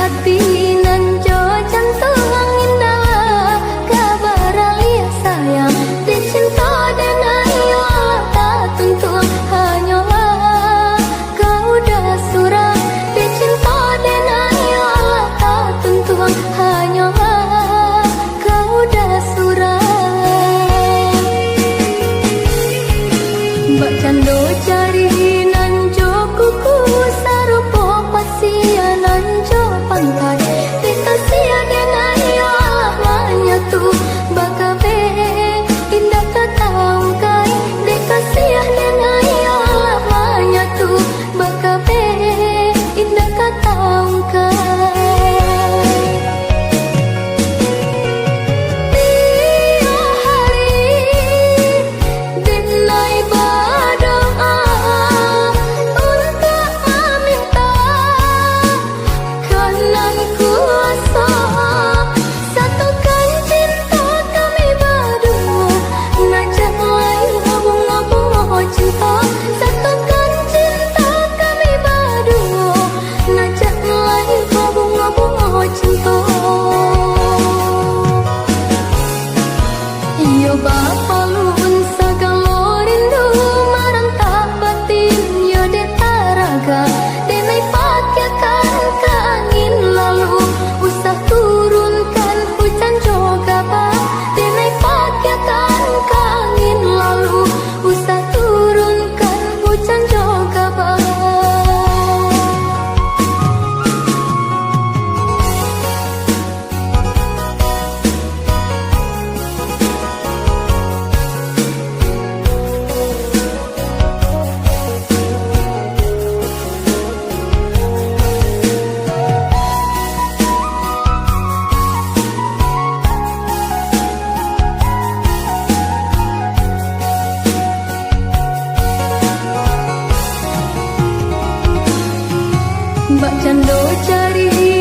hati nan jo jantung indah kabar alia sayang dicinta dengan yola tak tentu hanyalah kau dah surah dicinta dengan yola tak tentu hanyalah kau dah surah mbak cando cari nan jo kuku sarupo pasian nan jo pantai kita sia dengan yola menyatu bakabe indah katangkai dikasih dengan yola menyatu bakabe indah katangkai mbak cando cari